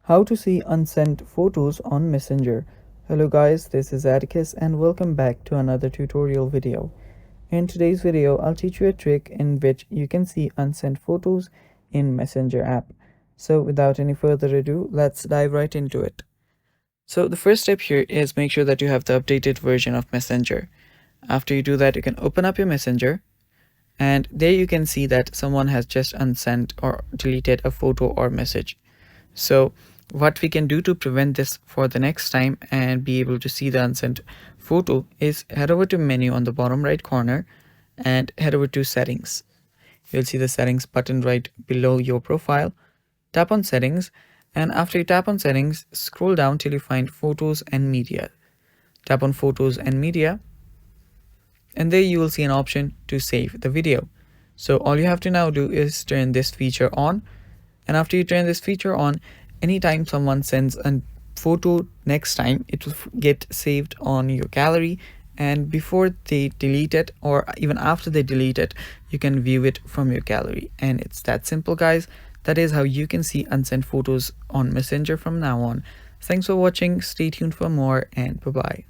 How to see unsent photos on Messenger. Hello guys, this is Atticus and welcome back to another tutorial video. In today's video, I'll teach you a trick in which you can see unsent photos in Messenger app. So without any further ado, let's dive right into it. So the first step here is make sure that you have the updated version of Messenger. After you do that, you can open up your Messenger and there you can see that someone has just unsent or deleted a photo or message. So what we can do to prevent this for the next time and be able to see the unsent photo is head over to menu on the bottom right corner and head over to settings. You'll see the settings button right below your profile. Tap on settings, and after you tap on settings, scroll down till you find photos and media. Tap on photos and media, and there you will see an option to save the video. So all you have to now do is turn this feature on, and after you turn this feature on, anytime someone sends a photo next time, it will get saved on your gallery, and before they delete it or even after they delete it, you can view it from your gallery. And it's that simple, guys. That is how you can see unsent photos on Messenger from now on. Thanks for watching, stay tuned for more, and bye bye.